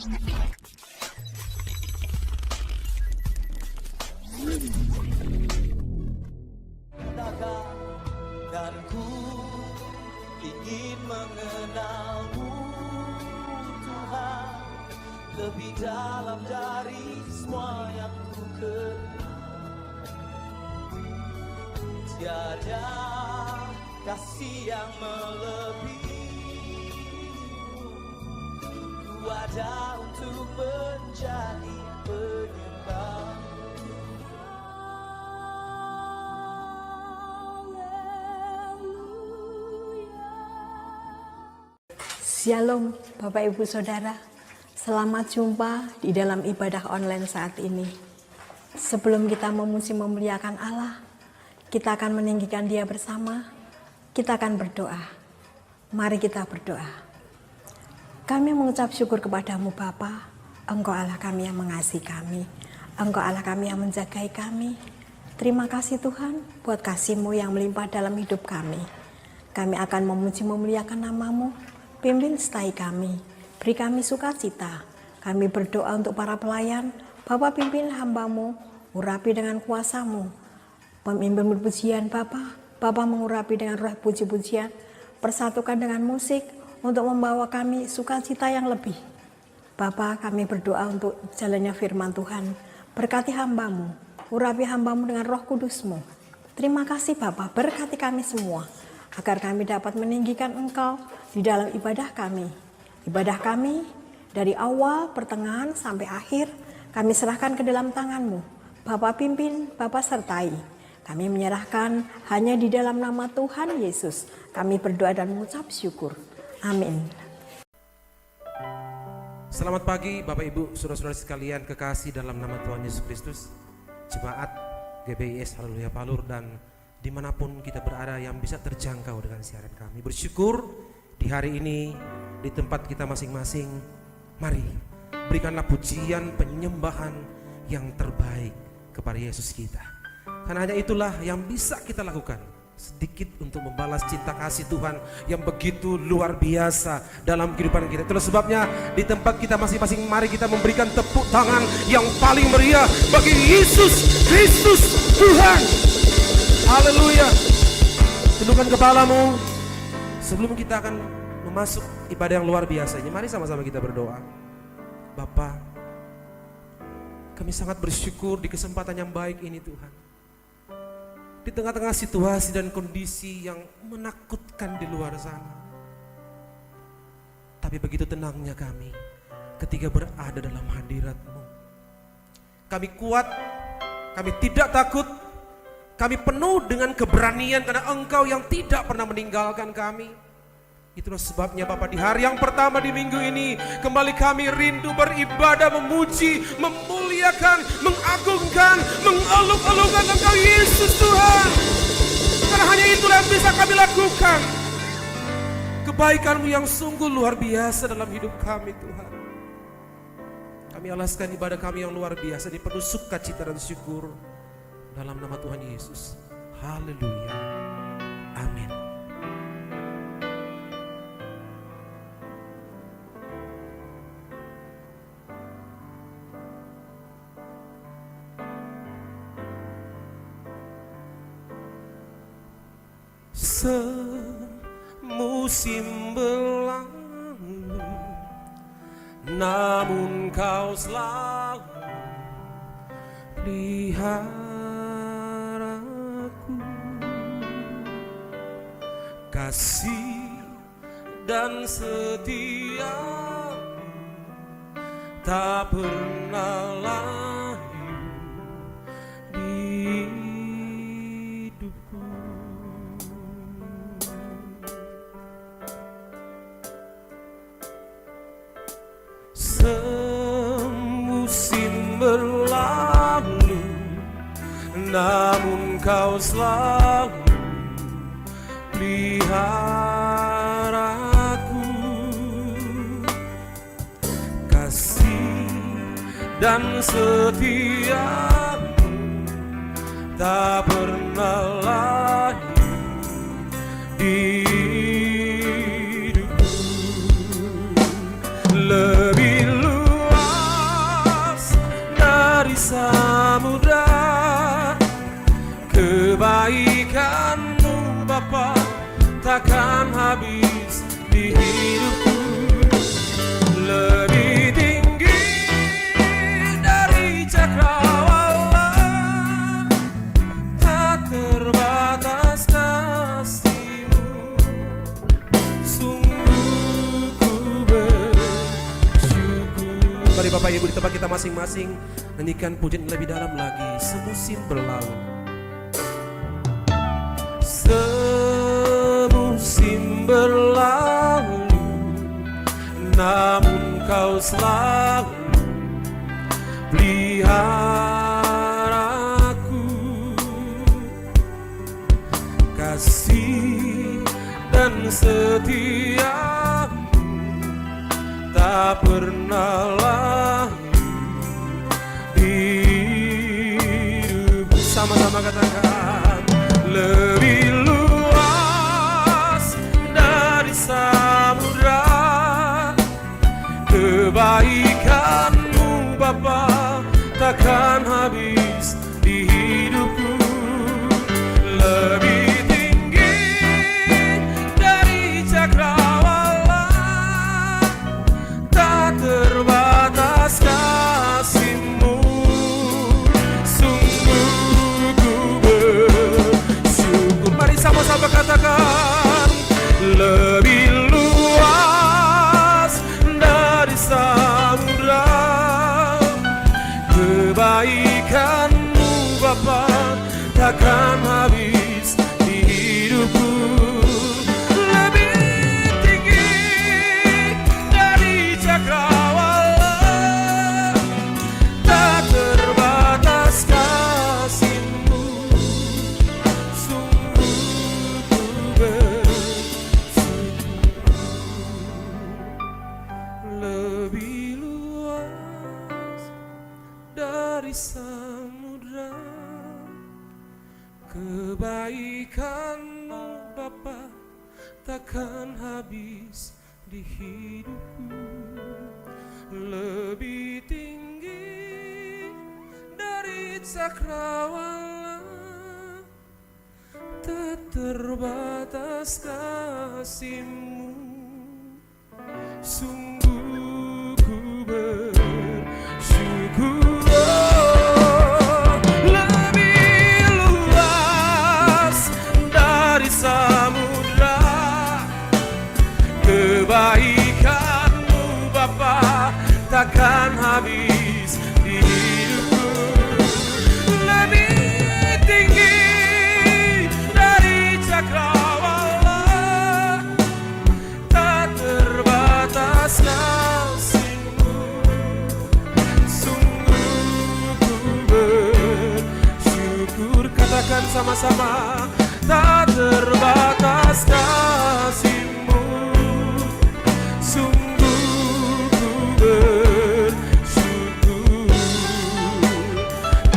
Dan ku ingin mengenalmu Tuhan, lebih dalam dari semua yang ku kenal. Tiada kasih yang melebihimu, ku ada untuk menjadi penyembah. Shalom Bapak Ibu Saudara, selamat jumpa di dalam ibadah online saat ini. Sebelum kita memuji memuliakan Allah, kita akan meninggikan Dia bersama, kita akan berdoa. Mari kita berdoa. Kami mengucap syukur kepadamu Bapa, Engkau Allah kami yang mengasihi kami, Engkau Allah kami yang menjagai kami. Terima kasih Tuhan buat kasih-Mu yang melimpah dalam hidup kami. Kami akan memuji memuliakan nama-Mu. Pimpin setai kami, beri kami sukacita. Kami berdoa untuk para pelayan, Bapa pimpin hamba-Mu, urapi dengan kuasa-Mu. Pemimpin pujian Bapa mengurapi dengan roh puji-pujian, persatukan dengan musik untuk membawa kami sukacita yang lebih. Bapa, kami berdoa untuk jalannya firman Tuhan, berkati hamba-Mu, urapi hamba-Mu dengan roh kudus-Mu. Terima kasih Bapa, berkati kami semua, agar kami dapat meninggikan Engkau di dalam ibadah kami. Ibadah kami dari awal, pertengahan, sampai akhir, kami serahkan ke dalam tangan-Mu. Bapa pimpin, Bapa sertai. Kami menyerahkan hanya di dalam nama Tuhan Yesus. Kami berdoa dan mengucap syukur. Amin. Selamat pagi Bapak Ibu, saudara-saudara sekalian kekasih dalam nama Tuhan Yesus Kristus. Jemaat GBIS Haleluya Palur dan dimanapun kita berada yang bisa terjangkau dengan siaran kami. Bersyukur di hari ini di tempat kita masing-masing. Mari berikanlah pujian penyembahan yang terbaik kepada Yesus kita. Karena hanya itulah yang bisa kita lakukan, sedikit untuk membalas cinta kasih Tuhan yang begitu luar biasa dalam kehidupan kita. Itulah sebabnya di tempat kita masing-masing mari kita memberikan tepuk tangan yang paling meriah bagi Yesus Kristus Tuhan. Haleluya. Tundukkan kepalamu. Sebelum kita akan masuk ibadah yang luar biasa ini, mari sama-sama kita berdoa. Bapa, kami sangat bersyukur di kesempatan yang baik ini Tuhan. Di tengah-tengah situasi dan kondisi yang menakutkan di luar sana, tapi begitu tenangnya kami ketika berada dalam hadirat-Mu. Kami kuat, kami tidak takut, kami penuh dengan keberanian karena Engkau yang tidak pernah meninggalkan kami. Itulah sebabnya Bapa, di hari yang pertama di minggu ini kembali kami rindu beribadah, memuji, memuliakan, mengagungkan, mengeluk-elukan Engkau Yesus Tuhan. Karena hanya itulah yang bisa kami lakukan. Kebaikan-Mu yang sungguh luar biasa dalam hidup kami Tuhan. Kami alaskan ibadah kami yang luar biasa, dipenuh sukacita dan syukur dalam nama Tuhan Yesus. Haleluya. Amin. Semusim berlalu, namun Kau selalu pelihara aku. Kasih dan setia-Mu tak pernah layu di hidupku. Semusim berlalu, namun Kau selalu pelihara aku. Kasih dan setia-Mu tak pernah layu di hidupku. Lebih luas dari samudra, kebaikan-Mu Bapa takkan habis di hidupku. Lebih tinggi dari cakrawala, tak terbatas kasih-Mu. Sungguh ku bersyukur. Mari Bapak Ibu di tempat kita masing-masing nyanyikan pujian lebih dalam lagi. Semusim berlalu, semusim berlalu, namun Kau selalu peliharaku. Kasih dan setia-Mu tak pernah layu di hidup. Sama-sama katakan, lebih luas dari samudra, kebaikan-Mu Bapa takkan habis di hidupku. Lebih tinggi dari cakrawala, tak terbatas kasih-Mu. Sungguh ku bersyukur. Mari sama-sama katakan, lebih luas dari samudra, kebaikan-Mu Bapa takkan habis di hidupku. Lebih tinggi dari cakrawala, tak terbatas kasih-Mu. Sungguh ku bersyukur. Lebih luas dari samudra, kebaikan-Mu Bapa takkan habis di hidupku. Lebih tinggi dari cakrawala, tak terbatas kasih-Mu. Sungguh ku bersyukur. Lebih luas dari samudra, kebaikan-Mu Bapa takkan habis di hidupku. Lebih tinggi dari cakrawala, tak terbatas kasih-Mu. Sungguh ku bersyukur. Katakan sama-sama, tak terbatas kasih-Mu. Sungguh ku bersyukur,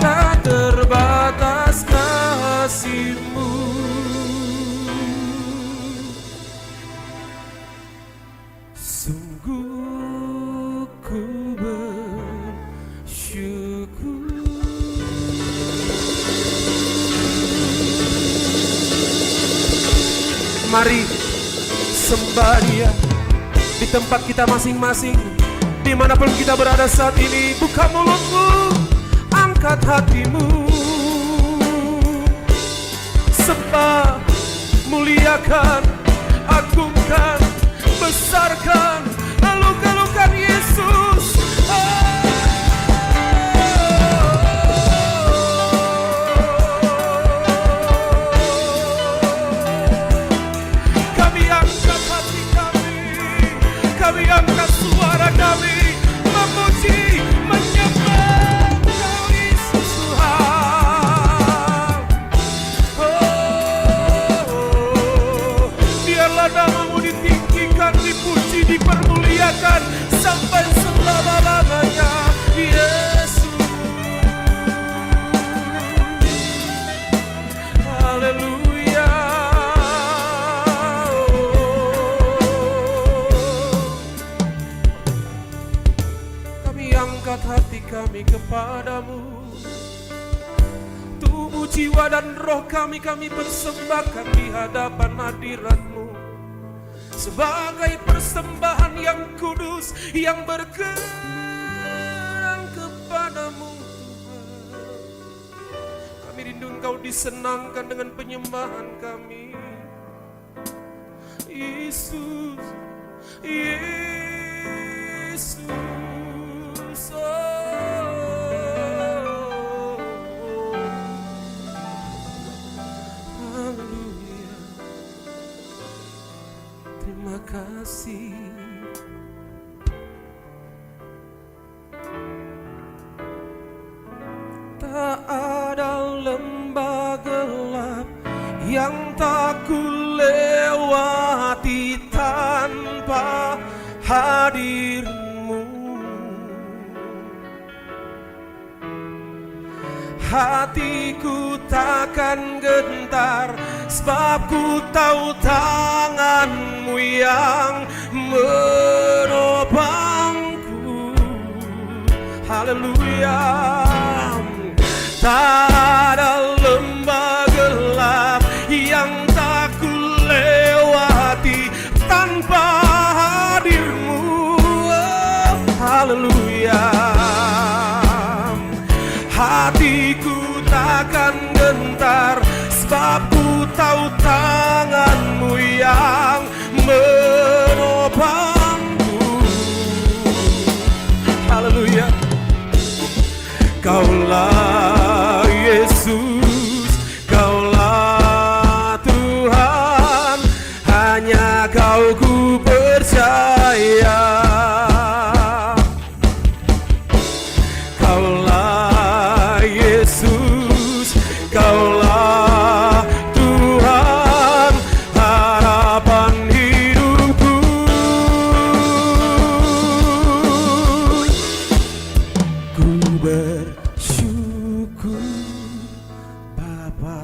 tak terbatas kasih-Mu. Sungguh ku bersyukur. Mari sembah Dia di tempat kita masing-masing, dimanapun kita berada saat ini. Buka mulutmu, angkat hatimu, sembah, muliakan, agungkan, besarkan, lalu-lalukan Yesus. Kami angkat hati kami angkat suara kami, memuji, menyembah Kau Yesus Tuhan. Biarlah nama-Mu ditinggikan, dipuji, dipermuliakan. kami kepadamu. Tubuh, jiwa, dan roh kami persembahkan di hadapan hadirat-Mu sebagai persembahan yang kudus, yang berkenan kepadamu Tuhan. Kami rindu Engkau disenangkan dengan penyembahan kami. Yesus, Yesus, haleluya. Terima kasih. Tak ada lembah gelap yang tak ku lewati tanpa hadir-Mu. Hatiku takkan gentar, sebab ku tahu tangan-Mu yang menopangku. Haleluya. Tak ada lembah gelap yang tak ku lewati tanpa hadir-Mu. Oh, haleluya. Hatiku takkan gentar, sebab ku tahu tangan-Mu yang menopangku. Haleluya. Kaulah Yesus, Kaulah Tuhan, hanya Kau ku percaya. Kaulah Yesus, Kaulah Tuhan, harapan hidupku. Ku bersyukur Bapa.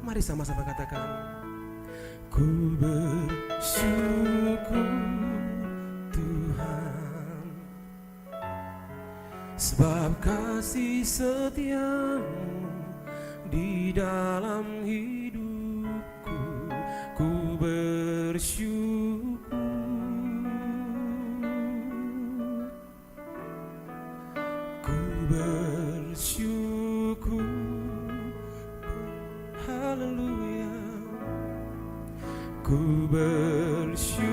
Mari sama-sama katakan. Ku bersyukur Tuhan, sebab kasih setia-Mu di dalam hidupku. Ku bersyukur. Ku bersyukur. Haleluya. Ku bersyukur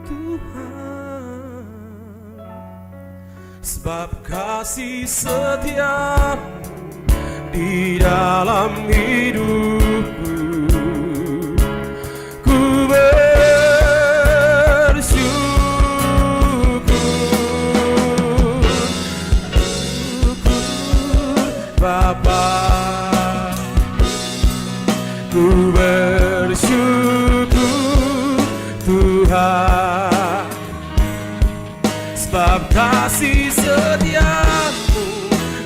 Tuhan, sebab kasih setia-Mu di dalam hidupku. Ku bersyukur Bapa. Ku bersyukur Tuhan, sebab kasih setia-Mu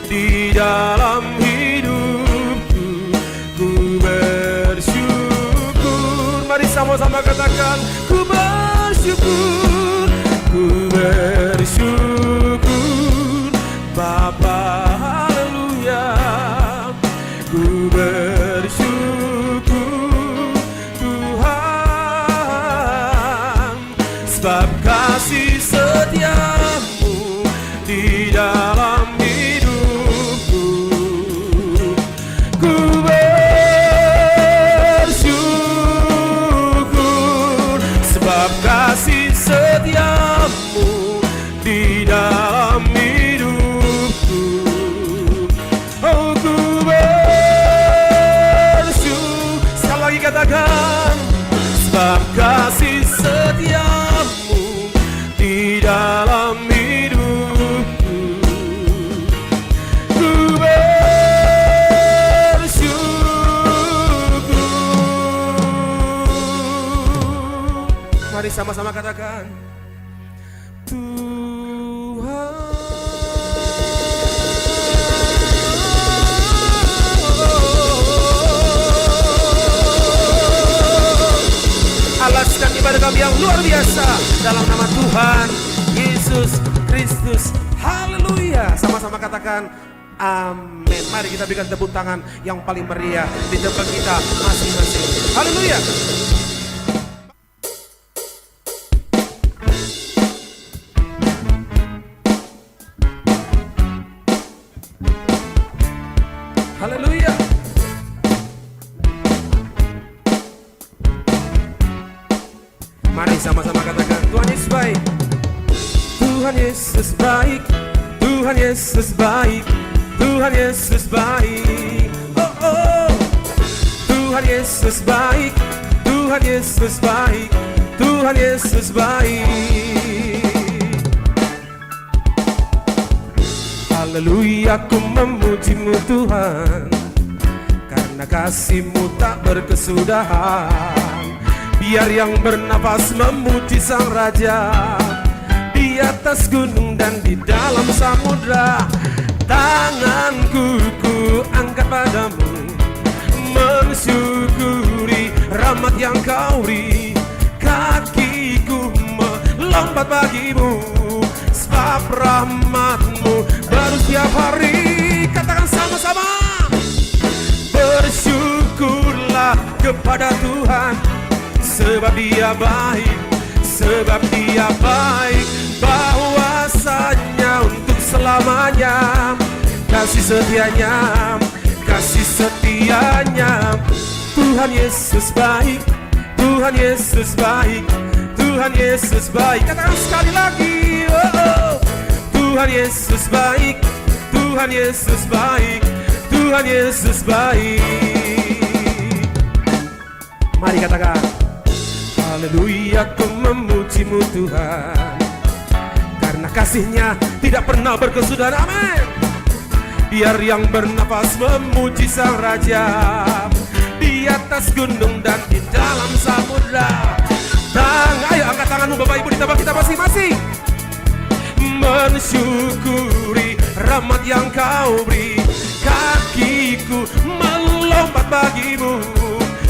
di dalam hidupku. Ku bersyukur. Mari sama-sama katakan. Ku bersyukur. Ku bersyukur Bapa. Haleluya. Ku bersyukur Tuhan, sebab kasih setia-Mu di dalam hidupku. Ku bersyukur, sebab kasih setia-Mu di dalam hidupku. Oh, ku bersyukur. Sekali lagi katakan. Sebab kasih setia-Mu di dalam hidupku. Ku bersyukur. Mari sama-sama katakan. Tuhan. Alaskan ibadah kami yang luar biasa dalam nama Tuhan Yesus Kristus. Haleluya. Sama-sama katakan amin. Mari kita berikan tepuk tangan yang paling meriah di tempat kita masing-masing. Haleluya. Haleluya. Mari sama-sama katakan Tuhan Yesus baik. Tuhan Yesus baik. Tuhan Yesus baik. Tuhan Yesus baik. Oh oh. Tuhan Yesus baik. Tuhan Yesus baik. Tuhan Yesus baik. Haleluya, ku memuji-Mu Tuhan, karena kasih-Mu tak berkesudahan. Biar yang bernapas memuji Sang Raja, di atas gunung dan di dalam samudra. Tanganku ku angkat padamu, mensyukuri rahmat yang Kau beri. Kakiku melompat bagimu, sebab rahmat-Mu baru setiap hari. Katakan sama-sama, bersyukurlah kepada Tuhan, sebab Dia baik, sebab Dia baik, bahwasanya untuk selamanya. Kasih setianya, kasih setianya. Tuhan Yesus baik, Tuhan Yesus baik, Tuhan Yesus baik. Katakan sekali lagi, oh, oh. Tuhan Yesus baik, Tuhan Yesus baik, Tuhan Yesus baik. Mari katakan, haleluya, ku memuji-Mu Tuhan, karena kasih-Nya tidak pernah berkesudahan. Amin. Biar yang bernapas memuji Sang Raja, di atas gunung dan di dalam samudra. Ayo angkat tanganmu Bapak Ibu di tempat kita masing-masing. Mensyukuri rahmat yang Kau beri. Kakiku melompat bagimu,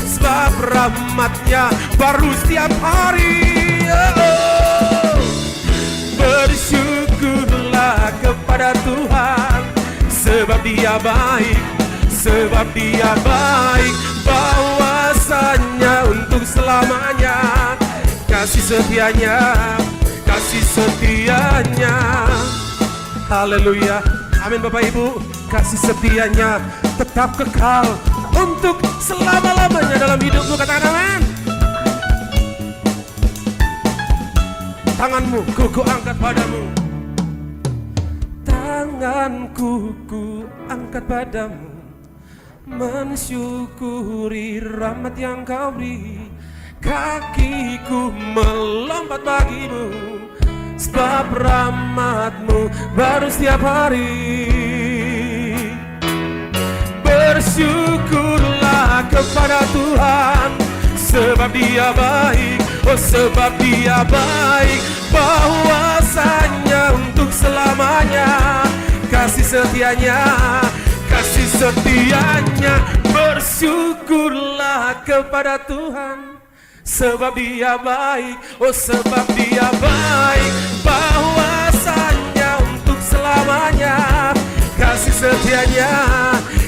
sebab rahmat-Nya baru setiap hari. Oh, bersyukurlah kepada Tuhan, sebab Dia baik, sebab Dia baik, bahwasanya untuk selamanya. Kasih setianya, kasih setianya. Haleluya. Amin Bapak Ibu. Kasih setianya tetap kekal untuk selama-lamanya dalam hidupmu. Katakan amin. Tanganmu ku angkat padamu, tanganku ku angkat padamu, mensyukuri rahmat yang Kau beri. Kakiku melompat bagimu, sebab rahmat-Mu baru setiap hari. Bersyukurlah kepada Tuhan, sebab Dia baik, oh sebab Dia baik, bahwasanya untuk selamanya. Kasih setianya, kasih setianya. Bersyukurlah kepada Tuhan, sebab Dia baik, oh sebab Dia baik, bahwasanya untuk selamanya. Kasih setianya,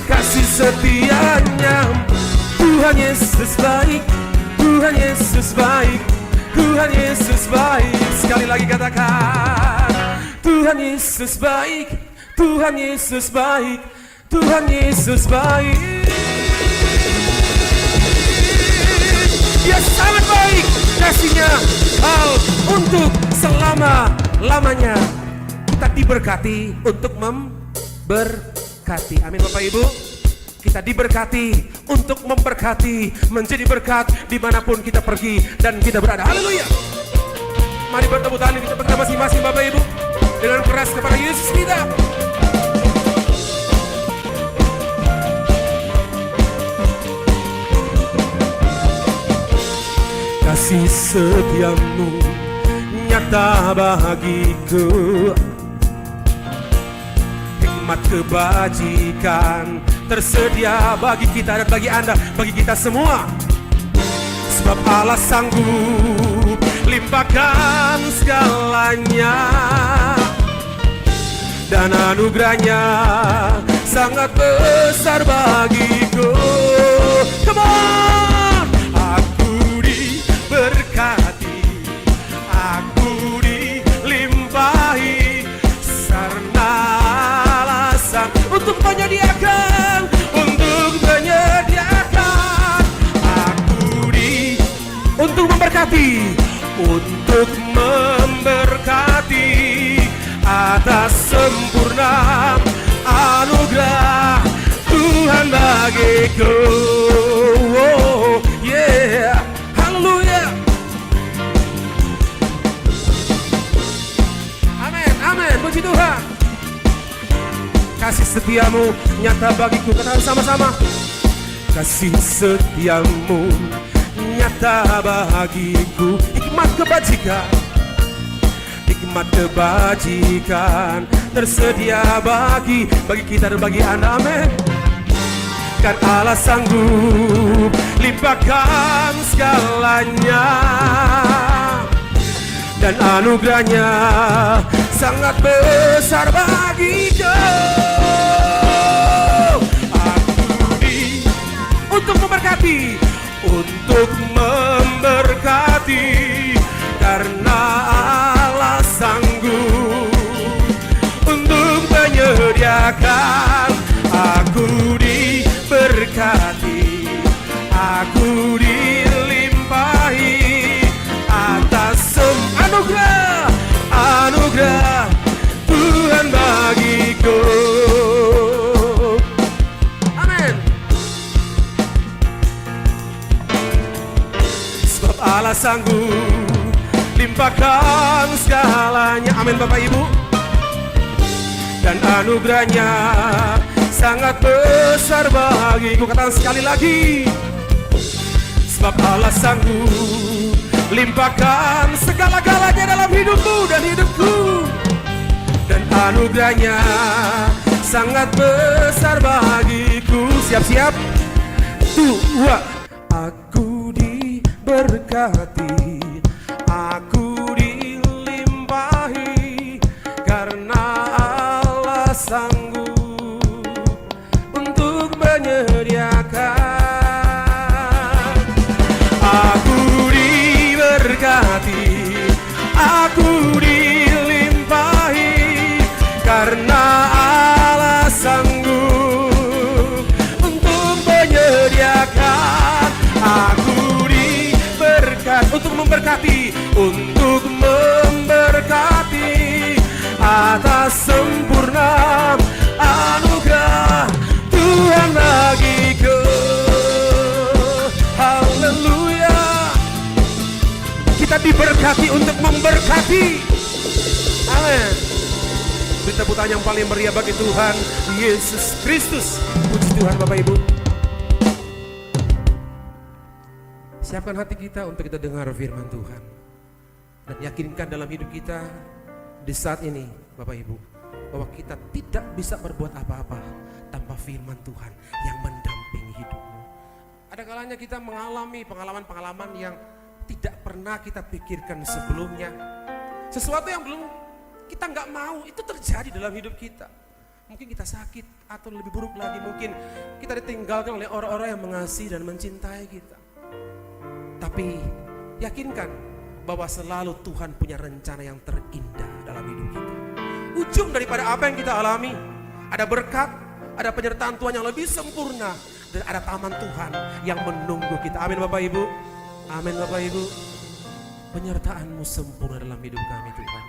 kasih setianya. Tuhan Yesus baik, Tuhan Yesus baik, Tuhan Yesus baik. Sekali lagi katakan, Tuhan Yesus baik, Tuhan Yesus baik, Tuhan Yesus baik. Dia sangat baik, kasih-Nya hal untuk selama-lamanya. Kita diberkati untuk memberkati. Amin Bapak Ibu. Kita diberkati untuk memberkati, menjadi berkat dimanapun kita pergi dan kita berada. Haleluya. Mari bertepuk tangan di tempat kita masing-masing Bapak Ibu, dengan keras kepada Yesus kita. Kasih setiamu nyata bagiku, hikmat kebajikan tersedia bagi kita dan bagi Anda, bagi kita semua. Sebab Allah sanggup limpahkan segalanya. dan anugerahnya sangat besar bagiku. Come on, aku diberkati, aku dilimpahi sarana alasan untuk menyediakan, untuk memberkati, untuk memberkati atas sempurna anugerah Tuhan bagiku. Oh, yeah, haleluya. Amin, amin, puji Tuhan. Kasih setiamu nyata bagiku, katakan sama-sama. Kasih setiamu nyata bagiku, hikmat kebajikan, hikmat kebajikan tersedia bagi kita dan bagi Anda, amin. Kan Allah sanggup limpahkan segalanya, dan anugerahnya sangat besar bagiku. Untuk memberkati, untuk memberkati, karena Allah sanggup untuk menyediakan. Aku diberkati, aku dilimpahi atas anugerah, anugerah Tuhan bagiku. Allah sanggup limpahkan segalanya, amin Bapak Ibu. Dan anugerahnya sangat besar bagiku, katakan sekali lagi. Sebab Allah sanggup limpahkan segala-galanya dalam hidupmu dan hidupku, dan anugerahnya sangat besar bagiku. Siap-siap, 2. Aku berkati, aku dilimpahi, karena Allah sanggup untuk menyediakan. Aku diberkati, aku dilimpahi, karena Allah sanggup untuk menyediakan. Aku untuk memberkati, untuk memberkati atas sempurna anugerah Tuhan bagiku. Haleluya. Kita diberkati untuk memberkati. Amin. Beri tepuk tangan yang paling meriah bagi Tuhan Yesus Kristus. Puji Tuhan Bapak Ibu. Siapkan hati kita untuk kita dengar firman Tuhan, dan yakinkan dalam hidup kita di saat ini Bapak Ibu, bahwa kita tidak bisa berbuat apa-apa tanpa firman Tuhan yang mendampingi hidupmu. Ada kalanya kita mengalami pengalaman-pengalaman yang tidak pernah kita pikirkan sebelumnya. Sesuatu yang belum kita nggak mau itu terjadi dalam hidup kita. Mungkin kita sakit, atau lebih buruk lagi mungkin kita ditinggalkan oleh orang-orang yang mengasihi dan mencintai kita. Tapi yakinkan bahwa selalu Tuhan punya rencana yang terindah dalam hidup kita. Ujung daripada apa yang kita alami, ada berkat, ada penyertaan Tuhan yang lebih sempurna, dan ada taman Tuhan yang menunggu kita. Amin Bapak Ibu. Amin Bapak Ibu. Penyertaan-Mu sempurna dalam hidup kami Tuhan.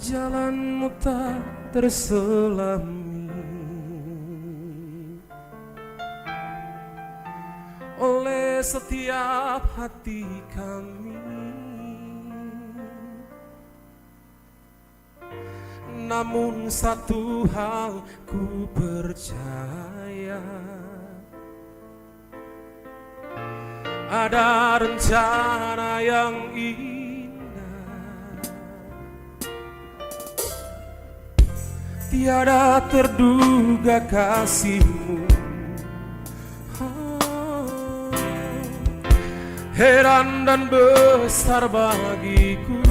Jalanmu tak terselami oleh setiap hati kami, namun satu hal ku percaya, ada rencana yang indah tiada terduga kasih-Mu. Heran dan besar bagiku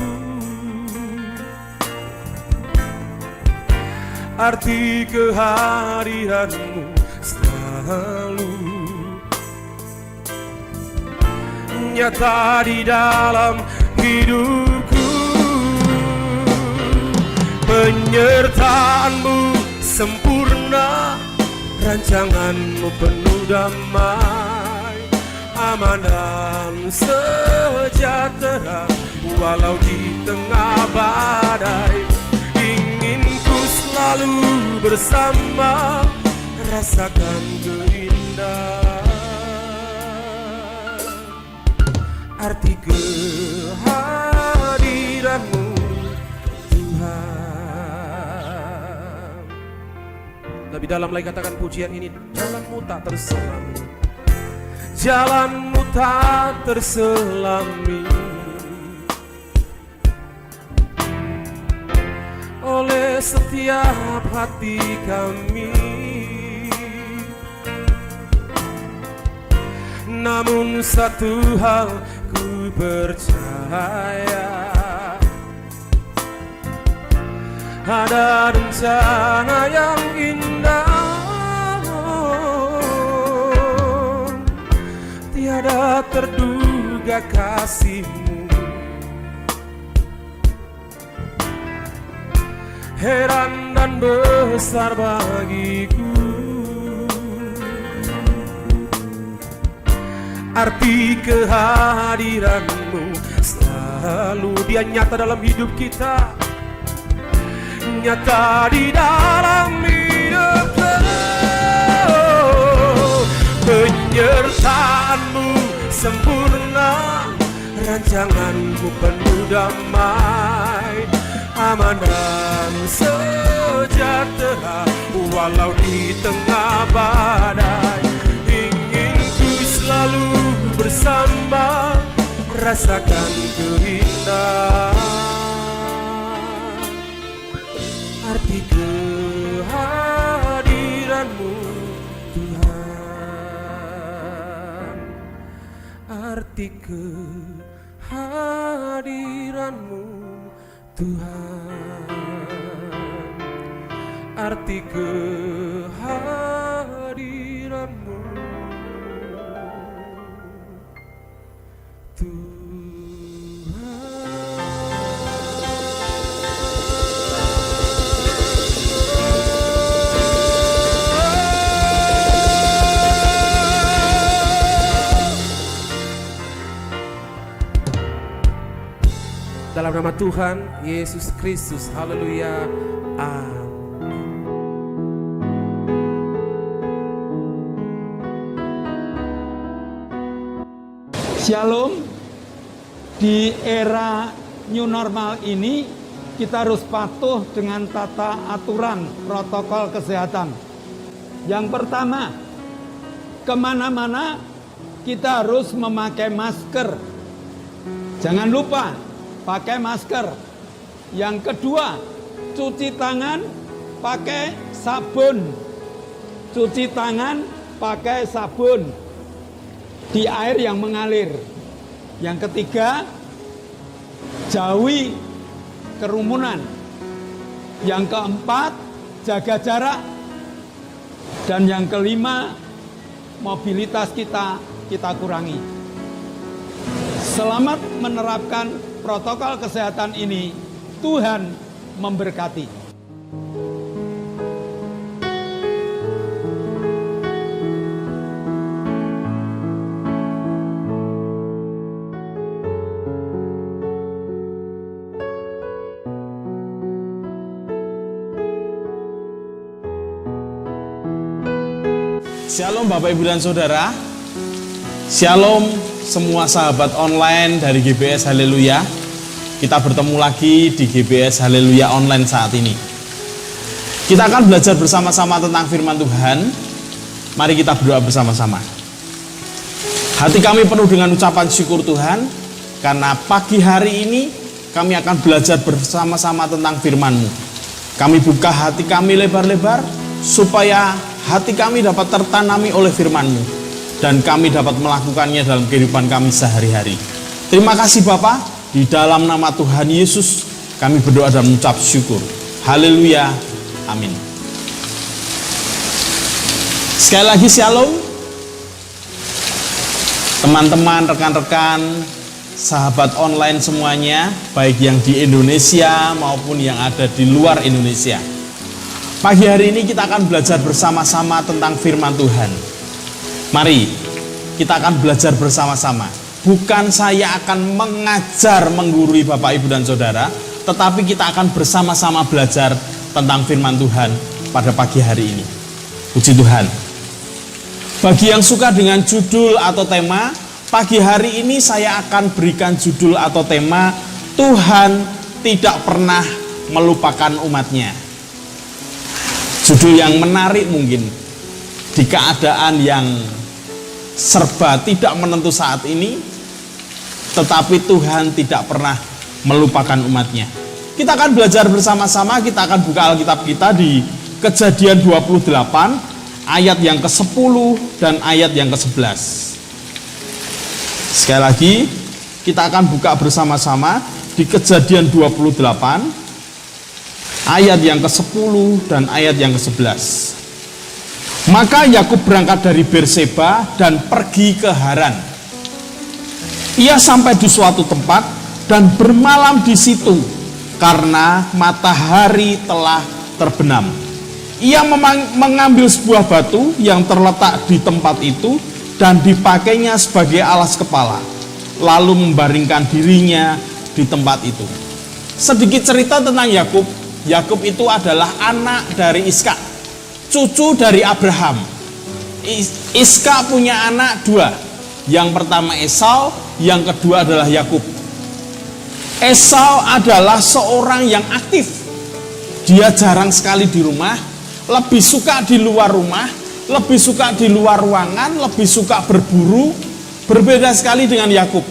arti kehadiran-Mu selalu nyata di dalam hidupku. Penyertaan-Mu sempurna, rancangan-Mu penuh damai, aman dan sejahtera walau di tengah badai. Ingin ku selalu bersama, rasakan keindahan arti kehadiran-Mu Tuhan. Lebih dalam lagi katakan pujian ini, jalan-Mu tak terselami, jalan-Mu tak terselami oleh setiap hati kami. Namun satu hal ku percaya, ada rencana yang indah, tiada terduga kasih-Mu. Heran dan besar bagiku arti kehadiran-Mu selalu. Dia nyata dalam hidup kita, nyata di dalam hidup kita. Penyertaan-Mu sempurna, rancangan-Mu penuh damai, aman dan sejahtera walau di tengah badai. Ingin ku selalu bersama, rasakan keindahan arti kehadiran-Mu Tuhan, arti kehadiran-Mu Tuhan, arti kehadiran-Mu Tuhan. Dalam nama Tuhan Yesus Kristus, haleluya, amin. Shalom. Di era new normal ini kita harus patuh dengan tata aturan protokol kesehatan. Yang pertama, kemana-mana kita harus memakai masker. Jangan lupa pakai masker. Yang kedua, cuci tangan pakai sabun. Cuci tangan pakai sabun di air yang mengalir. Yang ketiga, jauhi kerumunan. Yang keempat, jaga jarak. Dan yang kelima, mobilitas kita kurangi. Selamat menerapkan protokol kesehatan ini. Tuhan memberkati. Shalom Bapak Ibu dan Saudara. Shalom semua sahabat online dari GBS Haleluya. Kita bertemu lagi di GBS Haleluya online saat ini. Kita akan belajar bersama-sama tentang firman Tuhan. Mari kita berdoa bersama-sama. Hati kami penuh dengan ucapan syukur Tuhan, karena pagi hari ini kami akan belajar bersama-sama tentang firman-Mu. Kami buka hati kami lebar-lebar, supaya hati kami dapat tertanami oleh firman-Mu, dan kami dapat melakukannya dalam kehidupan kami sehari-hari. Terima kasih Bapa, di dalam nama Tuhan Yesus, kami berdoa dan mengucap syukur. Haleluya, amin. Sekali lagi shalom, teman-teman, rekan-rekan, sahabat online semuanya, baik yang di Indonesia maupun yang ada di luar Indonesia. Pagi hari ini kita akan belajar bersama-sama tentang firman Tuhan. Mari kita akan belajar bersama-sama. Bukan saya akan mengajar, menggurui Bapak, Ibu, dan Saudara, tetapi kita akan bersama-sama belajar tentang firman Tuhan pada pagi hari ini. Puji Tuhan. Bagi yang suka dengan judul atau tema, pagi hari ini saya akan berikan judul atau tema, Tuhan tidak pernah melupakan umatnya. Judul yang menarik mungkin di keadaan yang serba tidak menentu saat ini, tetapi Tuhan tidak pernah melupakan umatnya. Kita akan belajar bersama-sama, kita akan buka Alkitab kita di Kejadian 28 ayat yang ke-10 dan ayat yang ke-11. Sekali lagi, kita akan buka bersama-sama di Kejadian 28 ayat yang ke-10 dan ayat yang ke-11. Maka Yakub berangkat dari Berseba dan pergi ke Haran. Ia sampai di suatu tempat dan bermalam di situ karena matahari telah terbenam. Ia mengambil sebuah batu yang terletak di tempat itu dan dipakainya sebagai alas kepala, lalu membaringkan dirinya di tempat itu. Sedikit cerita tentang Yakub. Yakub itu adalah anak dari Iska, cucu dari Abraham. Iska punya anak dua. Yang pertama Esau, yang kedua adalah Yakub. Esau adalah seorang yang aktif. Dia jarang sekali di rumah, lebih suka di luar rumah, lebih suka di luar ruangan, lebih suka berburu. Berbeda sekali dengan Yakub.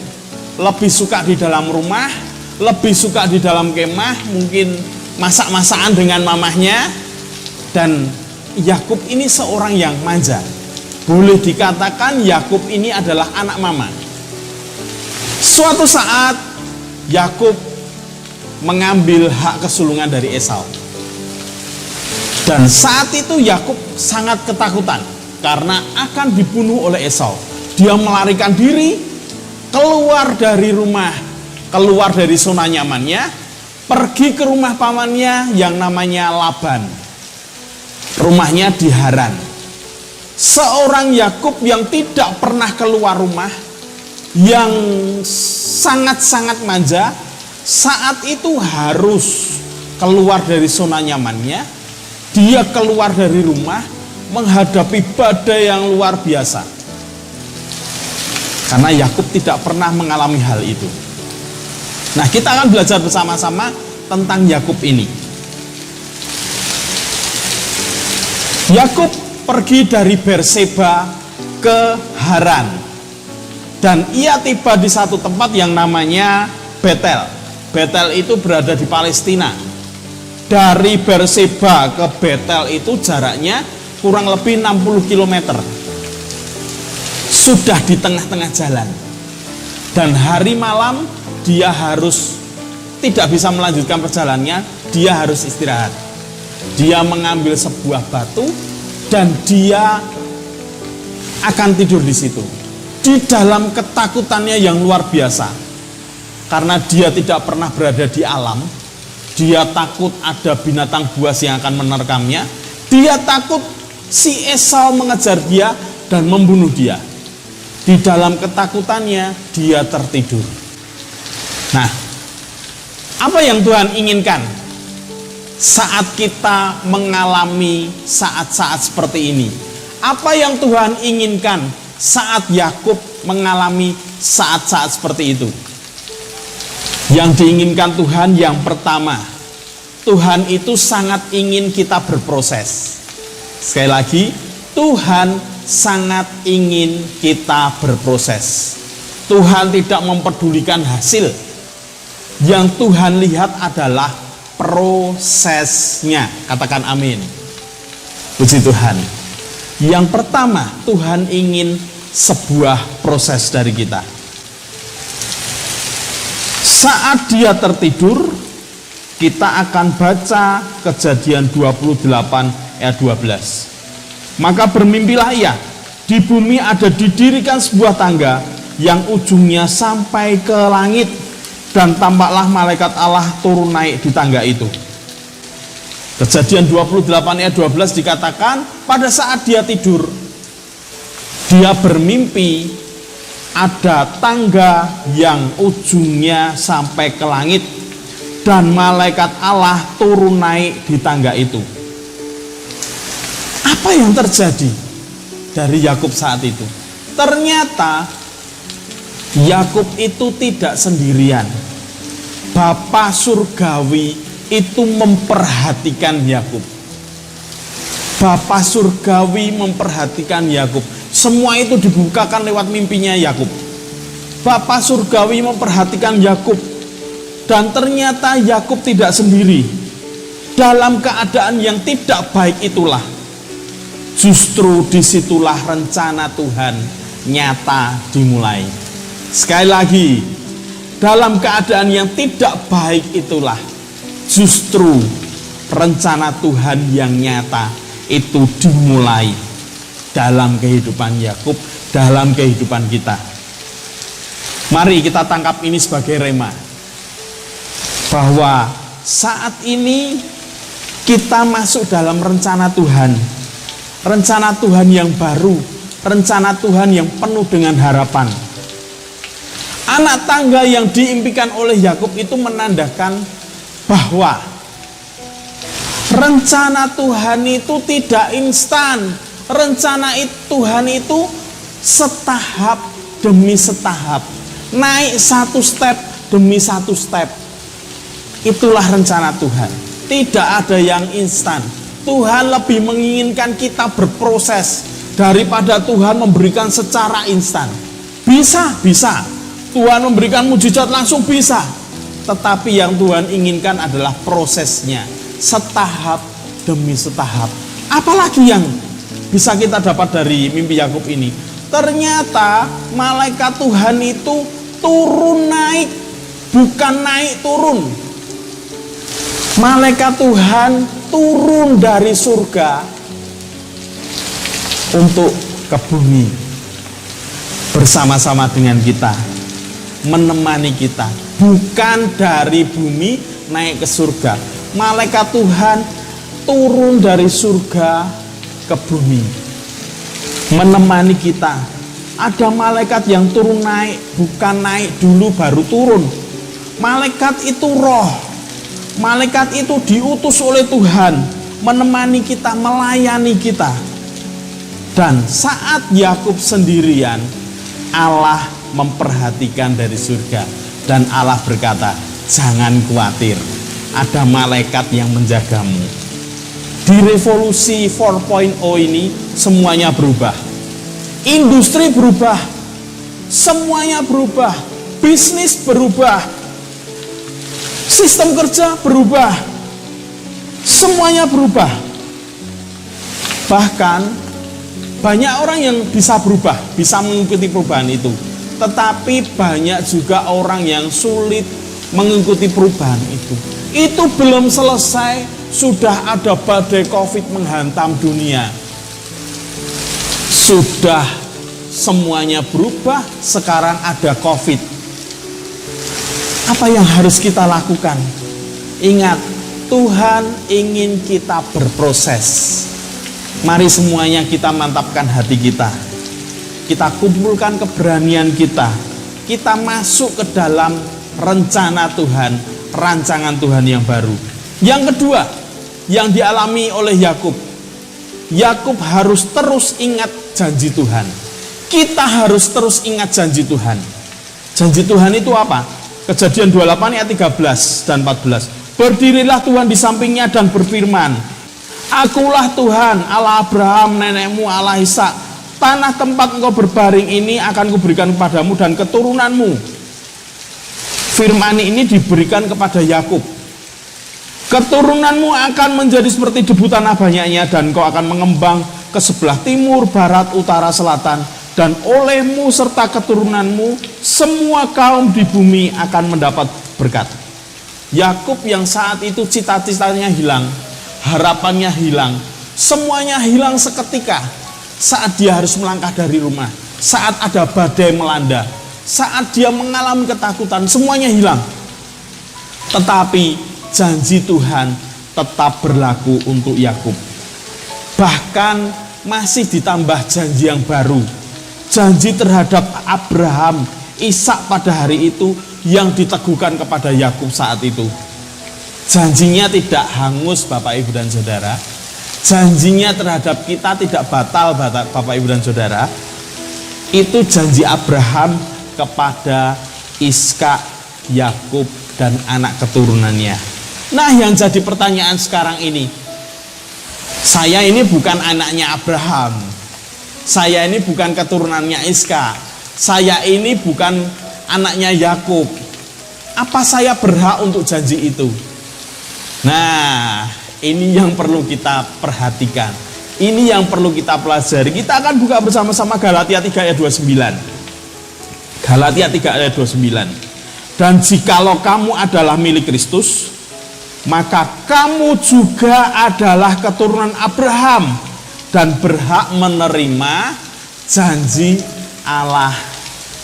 Lebih suka di dalam rumah, lebih suka di dalam kemah, mungkin masak-masakan dengan mamahnya. Dan Yakub ini seorang yang manja. Boleh dikatakan Yakub ini adalah anak mama. Suatu saat Yakub mengambil hak kesulungan dari Esau. Dan saat itu Yakub sangat ketakutan karena akan dibunuh oleh Esau. Dia melarikan diri, keluar dari rumah, keluar dari zona nyamannya, pergi ke rumah pamannya yang namanya Laban. Rumahnya di Haran. Seorang Yakub yang tidak pernah keluar rumah, yang sangat-sangat manja, saat itu harus keluar dari zona nyamannya. Dia keluar dari rumah menghadapi badai yang luar biasa. Karena Yakub tidak pernah mengalami hal itu. Nah, kita akan belajar bersama-sama tentang Yakub ini. Yakub pergi dari Berseba ke Haran. Dan ia tiba di satu tempat yang namanya Betel. Betel itu berada di Palestina. Dari Berseba ke Betel itu jaraknya kurang lebih 60 km. Sudah di tengah-tengah jalan. Dan hari malam dia harus tidak bisa melanjutkan perjalanannya, dia harus istirahat. Dia mengambil sebuah batu dan dia akan tidur di situ. Di dalam ketakutannya yang luar biasa. Karena dia tidak pernah berada di alam. Dia takut ada binatang buas yang akan menerkamnya. Dia takut si Esau mengejar dia dan membunuh dia. Di dalam ketakutannya dia tertidur. Nah, apa yang Tuhan inginkan saat kita mengalami saat-saat seperti ini? Apa yang Tuhan inginkan saat Yakub mengalami saat-saat seperti itu? Yang diinginkan Tuhan yang pertama, Tuhan itu sangat ingin kita berproses. Sekali lagi, Tuhan sangat ingin kita berproses. Tuhan tidak mempedulikan hasil. Yang Tuhan lihat adalah prosesnya. Katakan amin. Puji Tuhan. Yang pertama, Tuhan ingin sebuah proses dari kita. Saat dia tertidur, kita akan baca Kejadian 28 ayat 12. Maka bermimpilah ia, di bumi ada didirikan sebuah tangga yang ujungnya sampai ke langit, dan tampaklah malaikat Allah turun naik di tangga itu. Kejadian 28 ayat 12 dikatakan pada saat dia tidur, dia bermimpi ada tangga yang ujungnya sampai ke langit dan malaikat Allah turun naik di tangga itu. Apa yang terjadi dari Yakub saat itu? Ternyata Yakub itu tidak sendirian. Bapa surgawi itu memperhatikan Yakub. Bapa surgawi memperhatikan Yakub. Semua itu dibukakan lewat mimpinya Yakub. Bapa surgawi memperhatikan Yakub. Dan ternyata Yakub tidak sendiri. Dalam keadaan yang tidak baik itulah, justru disitulah rencana Tuhan nyata dimulai. Sekali lagi, dalam keadaan yang tidak baik itulah justru rencana Tuhan yang nyata itu dimulai dalam kehidupan Yakub, dalam kehidupan kita. Mari kita tangkap ini sebagai rema, bahwa saat ini kita masuk dalam rencana Tuhan, rencana Tuhan yang baru, rencana Tuhan yang penuh dengan harapan. Anak tangga yang diimpikan oleh Yakub itu menandakan bahwa rencana Tuhan itu tidak instan. Rencana Tuhan itu setahap demi setahap, naik satu step demi satu step. Itulah rencana Tuhan. Tidak ada yang instan. Tuhan lebih menginginkan kita berproses daripada Tuhan memberikan secara instan. Bisa. Tuhan memberikan mujizat langsung bisa. Tetapi yang Tuhan inginkan adalah prosesnya, setahap demi setahap. Apalagi yang bisa kita dapat dari mimpi Yakub ini? Ternyata malaikat Tuhan itu turun naik, bukan naik turun. Malaikat Tuhan turun dari surga untuk ke bumi bersama-sama dengan kita, menemani kita. Bukan dari bumi naik ke surga. Malaikat Tuhan turun dari surga ke bumi, menemani kita. Ada malaikat yang turun naik, bukan naik dulu baru turun. Malaikat itu roh. Malaikat itu diutus oleh Tuhan menemani kita, melayani kita. Dan saat Yakub sendirian, Allah memperhatikan dari surga, dan Allah berkata, jangan khawatir, ada malaikat yang menjagamu. Di revolusi 4.0 ini semuanya berubah. Industri berubah, semuanya berubah. Bisnis berubah, sistem kerja berubah, semuanya berubah. Bahkan banyak orang yang bisa berubah, bisa mengikuti perubahan itu. Tetapi banyak juga orang yang sulit mengikuti perubahan itu. Itu belum selesai, sudah ada badai COVID menghantam dunia. Sudah semuanya berubah, sekarang ada COVID. Apa yang harus kita lakukan? Ingat, Tuhan ingin kita berproses. Mari semuanya kita mantapkan hati kita. Kita kumpulkan keberanian kita. Kita masuk ke dalam rencana Tuhan, rancangan Tuhan yang baru. Yang kedua, yang dialami oleh Yakub. Yakub harus terus ingat janji Tuhan. Kita harus terus ingat janji Tuhan. Janji Tuhan itu apa? Kejadian 28 ayat 13 dan 14. Berdirilah Tuhan di sampingnya dan berfirman, Akulah Tuhan, Allah Abraham, nenekmu, Allah Ishak. Tanah tempat engkau berbaring ini akan kuberikan kepadamu dan keturunanmu. Firman ini diberikan kepada Yakub. Keturunanmu akan menjadi seperti debu tanah banyaknya, dan kau akan mengembang ke sebelah timur, barat, utara, selatan, dan olehmu serta keturunanmu semua kaum di bumi akan mendapat berkat. Yakub yang saat itu cita-citanya hilang, harapannya hilang, semuanya hilang seketika saat dia harus melangkah dari rumah, saat ada badai melanda, saat dia mengalami ketakutan, semuanya hilang. Tetapi janji Tuhan tetap berlaku untuk Yakub. Bahkan masih ditambah janji yang baru. Janji terhadap Abraham, Ishak pada hari itu yang diteguhkan kepada Yakub saat itu. Janjinya tidak hangus Bapak Ibu dan Saudara. Janjinya terhadap kita tidak batal Bapak Ibu dan Saudara. Itu janji Abraham kepada Ishak, Yakub, dan anak keturunannya. Nah, yang jadi pertanyaan sekarang ini, saya ini bukan anaknya Abraham, saya ini bukan keturunannya Ishak, saya ini bukan anaknya Yakub. Apa saya berhak untuk janji itu? Nah, ini yang perlu kita perhatikan, ini yang perlu kita pelajari. Kita akan buka bersama-sama Galatia 3 ayat 29. Galatia 3 ayat 29. Dan jikalau kamu adalah milik Kristus, maka kamu juga adalah keturunan Abraham dan berhak menerima janji Allah.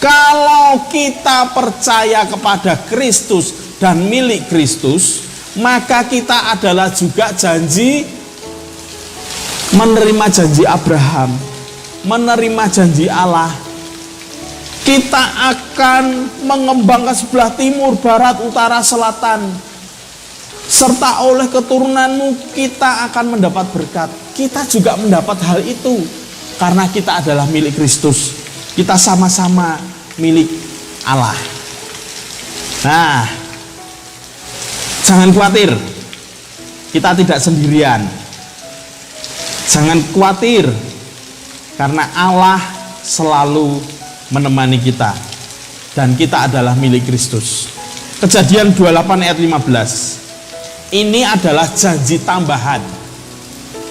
Kalau kita percaya kepada Kristus dan milik Kristus, maka kita adalah juga menerima janji Abraham, menerima janji Allah. Kita akan mengembang ke sebelah timur, barat, utara, selatan. Serta oleh keturunanmu kita akan mendapat berkat. Kita juga mendapat hal itu karena kita adalah milik Kristus. Kita sama-sama milik Allah. Nah, jangan khawatir, kita tidak sendirian. Jangan khawatir, karena Allah selalu menemani kita, dan kita adalah milik Kristus. Kejadian 28 ayat 15. Ini adalah janji tambahan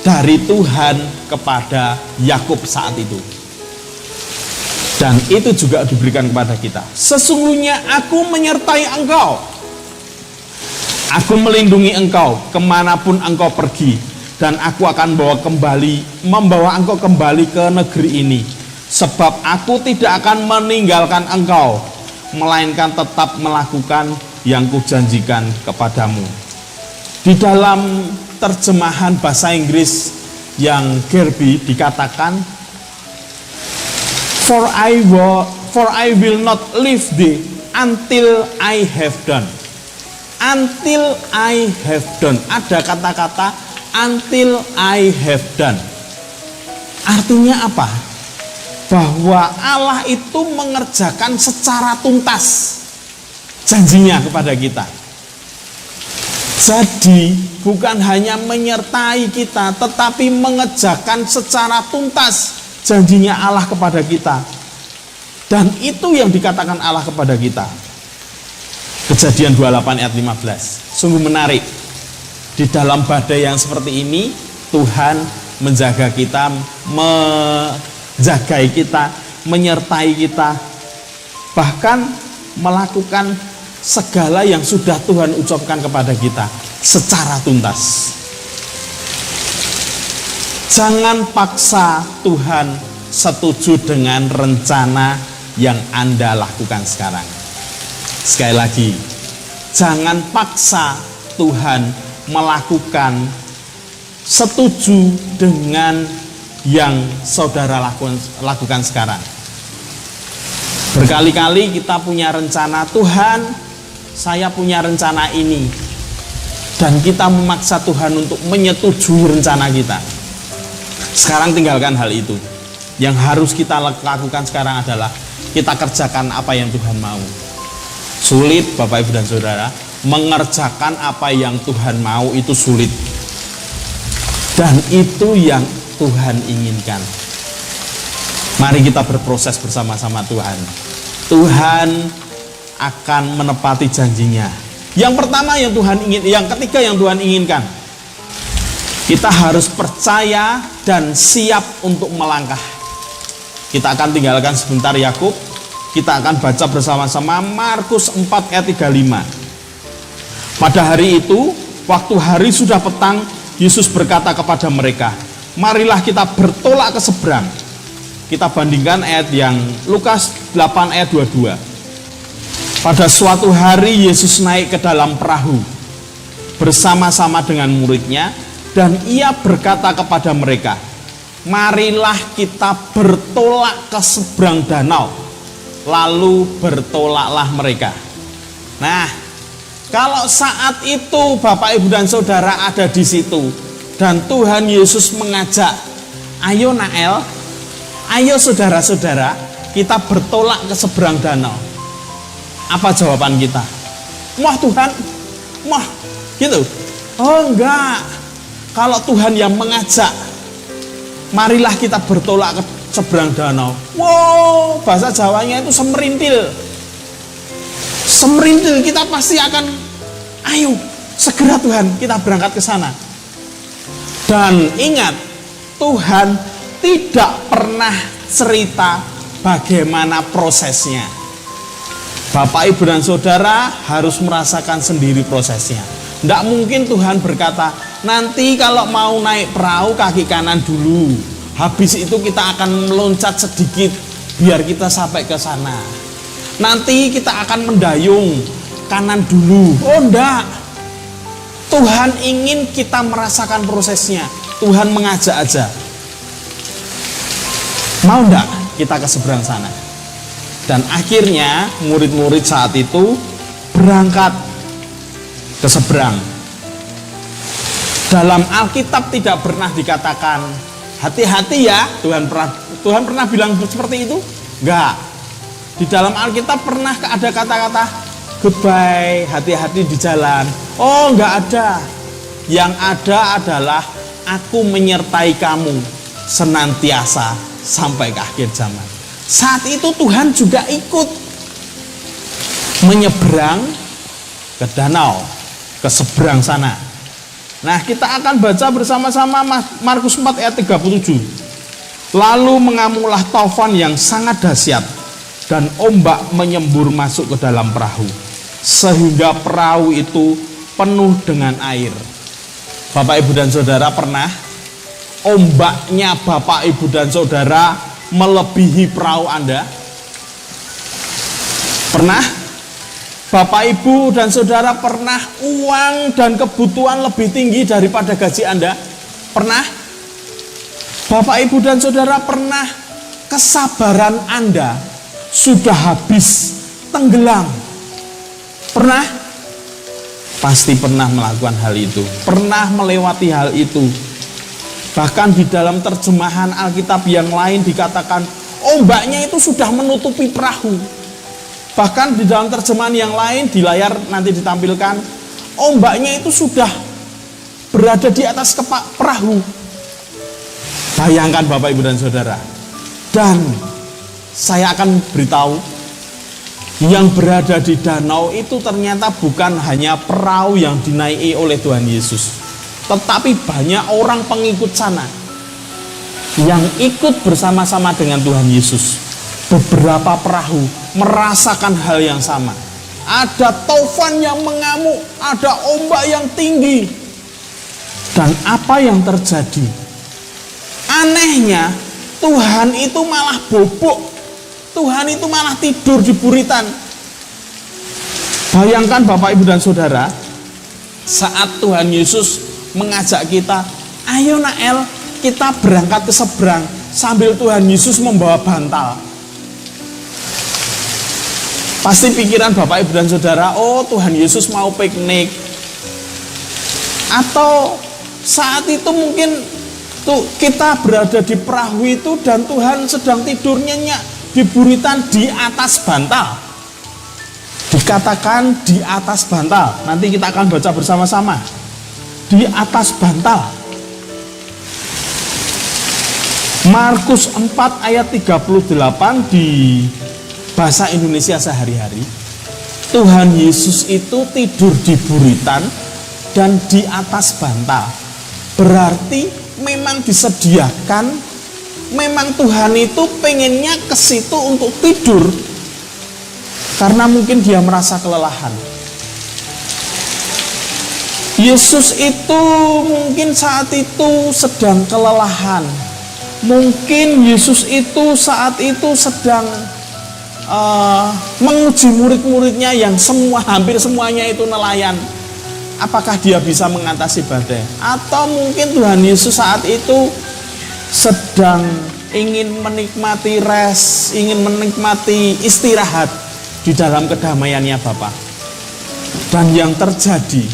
dari Tuhan kepada Yakub saat itu. Dan itu juga diberikan kepada kita. Sesungguhnya aku menyertai engkau. Aku melindungi engkau kemanapun engkau pergi. Dan aku akan membawa engkau kembali ke negeri ini. Sebab aku tidak akan meninggalkan engkau, melainkan tetap melakukan yang kujanjikan kepadamu. Di dalam terjemahan bahasa Inggris yang Gerby dikatakan, For I will not leave thee until I have done. Until I have done. Ada kata-kata until I have done. Artinya apa? Bahwa Allah itu mengerjakan secara tuntas janjinya kepada kita. Jadi bukan hanya menyertai kita, tetapi mengerjakan secara tuntas janjinya Allah kepada kita. Dan itu yang dikatakan Allah kepada kita. Kejadian 28 ayat 15. Sungguh menarik. Di dalam badai yang seperti ini, Tuhan menjaga kita, menjagai kita, menyertai kita, bahkan melakukan segala yang sudah Tuhan ucapkan kepada kita secara tuntas. Jangan paksa Tuhan setuju dengan rencana yang Anda lakukan sekarang. Sekali lagi, jangan paksa Tuhan melakukan setuju dengan yang saudara lakukan sekarang. Berkali-kali kita punya rencana, Tuhan, saya punya rencana ini, dan kita memaksa Tuhan untuk menyetujui rencana kita. Sekarang tinggalkan hal itu. Yang harus kita lakukan sekarang adalah kita kerjakan apa yang Tuhan mau. Sulit Bapak Ibu dan Saudara, mengerjakan apa yang Tuhan mau itu sulit. Dan itu yang Tuhan inginkan. Mari kita berproses bersama-sama Tuhan. Tuhan akan menepati janjinya. Yang pertama yang ketiga yang Tuhan inginkan, kita harus percaya dan siap untuk melangkah. Kita akan tinggalkan sebentar Yakub. Kita akan baca bersama-sama Markus 4 ayat 35. Pada hari itu, waktu hari sudah petang, Yesus berkata kepada mereka, marilah kita bertolak ke seberang. Kita bandingkan ayat yang Lukas 8 ayat 22. Pada suatu hari Yesus naik ke dalam perahu bersama-sama dengan muridnya, dan ia berkata kepada mereka, marilah kita bertolak ke seberang danau. Lalu bertolaklah mereka. Nah, kalau saat itu Bapak Ibu dan Saudara ada di situ dan Tuhan Yesus mengajak, ayo Nael, ayo saudara-saudara, kita bertolak ke seberang danau. Apa jawaban kita? Wah Tuhan, wah gitu. Oh enggak. Kalau Tuhan yang mengajak, marilah kita bertolak ke seberang danau. Wow, bahasa Jawanya itu semerintil. Semerintil, kita pasti akan, ayo segera Tuhan, kita berangkat ke sana. Dan ingat, Tuhan tidak pernah cerita bagaimana prosesnya. Bapak Ibu dan Saudara harus merasakan sendiri prosesnya. Tidak mungkin Tuhan berkata, nanti kalau mau naik perahu kaki kanan dulu, habis itu kita akan meloncat sedikit biar kita sampai ke sana. Nanti kita akan mendayung kanan dulu. Oh enggak. Tuhan ingin kita merasakan prosesnya. Tuhan mengajak aja. Mau enggak kita ke seberang sana? Dan akhirnya murid-murid saat itu berangkat ke seberang. Dalam Alkitab tidak pernah dikatakan hati-hati ya, Tuhan pernah bilang seperti itu? Enggak. Di dalam Alkitab pernah ada kata-kata goodbye, hati-hati di jalan. Oh, enggak ada. Yang ada adalah aku menyertai kamu senantiasa sampai ke akhir zaman. Saat itu Tuhan juga ikut menyeberang ke danau, ke seberang sana. Nah, kita akan baca bersama-sama Markus 4 ayat 37. Lalu mengamulah taufan yang sangat dahsyat dan ombak menyembur masuk ke dalam perahu, sehingga perahu itu penuh dengan air. Bapak Ibu dan Saudara, pernah ombaknya Bapak Ibu dan Saudara melebihi perahu Anda? Pernah? Bapak Ibu dan Saudara pernah uang dan kebutuhan lebih tinggi daripada gaji Anda? Pernah? Bapak Ibu dan Saudara pernah kesabaran Anda sudah habis, tenggelam? Pernah? Pasti pernah melakukan hal itu, pernah melewati hal itu. Bahkan di dalam terjemahan Alkitab yang lain dikatakan ombaknya itu sudah menutupi perahu. Bahkan di dalam terjemahan yang lain, di layar nanti ditampilkan, ombaknya itu sudah berada di atas perahu. Bayangkan Bapak Ibu dan Saudara. Dan saya akan beritahu, yang berada di danau itu ternyata bukan hanya perahu yang dinaiki oleh Tuhan Yesus, tetapi banyak orang pengikut sana yang ikut bersama-sama dengan Tuhan Yesus. Beberapa perahu merasakan hal yang sama. Ada taufan yang mengamuk, ada ombak yang tinggi. Dan apa yang terjadi? Anehnya, Tuhan itu malah bobok. Tuhan itu malah tidur di buritan. Bayangkan Bapak Ibu dan Saudara, saat Tuhan Yesus mengajak kita, ayo Nael, kita berangkat ke seberang, sambil Tuhan Yesus membawa bantal. Pasti pikiran Bapak Ibu dan Saudara, oh Tuhan Yesus mau piknik. Atau saat itu mungkin tuh kita berada di perahu itu dan Tuhan sedang tidur nyenyak di buritan di atas bantal. Dikatakan di atas bantal. Nanti kita akan baca bersama-sama. Di atas bantal. Markus 4 ayat 38 di bahasa Indonesia sehari-hari. Tuhan Yesus itu tidur di buritan dan di atas bantal. Berarti memang disediakan, memang Tuhan itu pengennya ke situ untuk tidur karena mungkin dia merasa kelelahan. Yesus itu mungkin saat itu sedang kelelahan. Mungkin Yesus itu saat itu sedang menguji murid-muridnya yang hampir semuanya itu nelayan. Apakah dia bisa mengatasi badai? Atau mungkin Tuhan Yesus saat itu sedang ingin menikmati rest, ingin menikmati istirahat di dalam kedamaiannya Bapa. Dan yang terjadi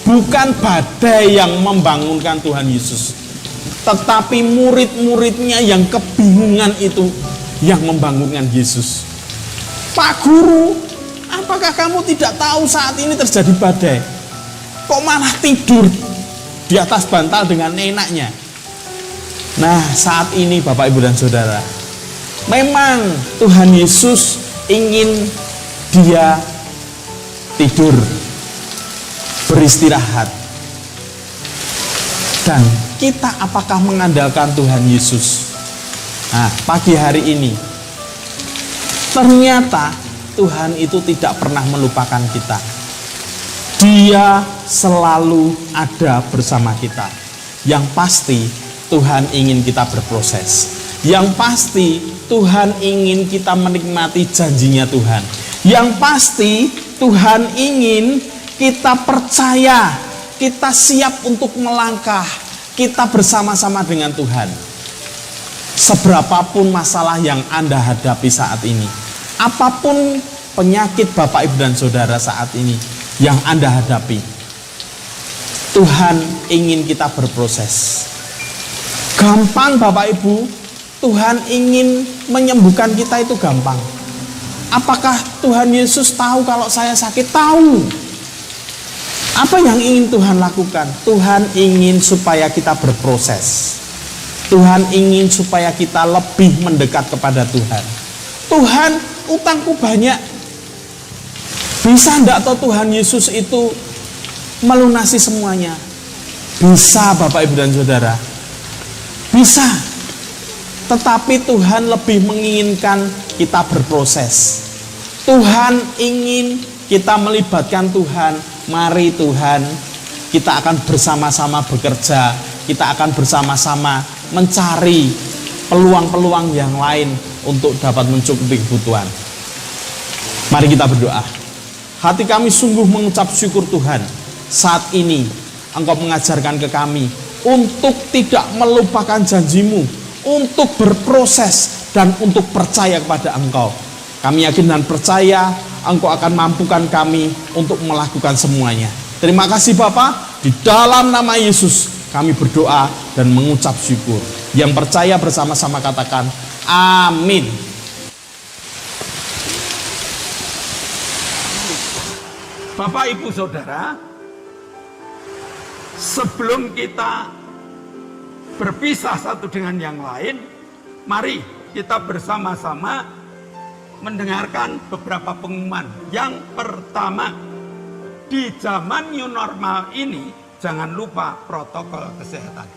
bukan badai yang membangunkan Tuhan Yesus, tetapi murid-muridnya yang kebingungan itu yang membangunkan Yesus. Pak Guru, apakah kamu tidak tahu saat ini terjadi badai? Kok malah tidur di atas bantal dengan enaknya? Nah, saat ini Bapak, Ibu, dan Saudara, memang Tuhan Yesus ingin dia tidur, beristirahat. Dan kita apakah mengandalkan Tuhan Yesus? Nah, pagi hari ini ternyata Tuhan itu tidak pernah melupakan kita. Dia selalu ada bersama kita. Yang pasti Tuhan ingin kita berproses. Yang pasti Tuhan ingin kita menikmati janjinya Tuhan. Yang pasti Tuhan ingin kita percaya, kita siap untuk melangkah, kita bersama-sama dengan Tuhan. Seberapapun masalah yang Anda hadapi saat ini, apapun penyakit Bapak, Ibu, dan Saudara saat ini yang Anda hadapi, Tuhan ingin kita berproses. Gampang Bapak Ibu, Tuhan ingin menyembuhkan kita itu gampang. Apakah Tuhan Yesus tahu kalau saya sakit? Tahu. Apa yang ingin Tuhan lakukan? Tuhan ingin supaya kita berproses. Tuhan ingin supaya kita lebih mendekat kepada Tuhan. Tuhan, utangku banyak. Bisa enggak toh Tuhan Yesus itu melunasi semuanya? Bisa Bapak, Ibu, dan Saudara. Bisa. Tetapi Tuhan lebih menginginkan kita berproses. Tuhan ingin kita melibatkan Tuhan. Mari Tuhan, kita akan bersama-sama bekerja. Kita akan bersama-sama mencari peluang-peluang yang lain untuk dapat mencukupi kebutuhan. Mari kita berdoa. Hati kami sungguh mengucap syukur Tuhan. Saat ini Engkau mengajarkan ke kami untuk tidak melupakan janjimu, untuk berproses dan untuk percaya kepada Engkau. Kami yakin dan percaya Engkau akan mampukan kami untuk melakukan semuanya. Terima kasih Bapa, di dalam nama Yesus kami berdoa dan mengucap syukur. Yang percaya bersama-sama katakan amin. Bapak, Ibu, Saudara, sebelum kita berpisah satu dengan yang lain, mari kita bersama-sama mendengarkan beberapa pengumuman. Yang pertama, di zaman new normal ini, jangan lupa protokol kesehatan.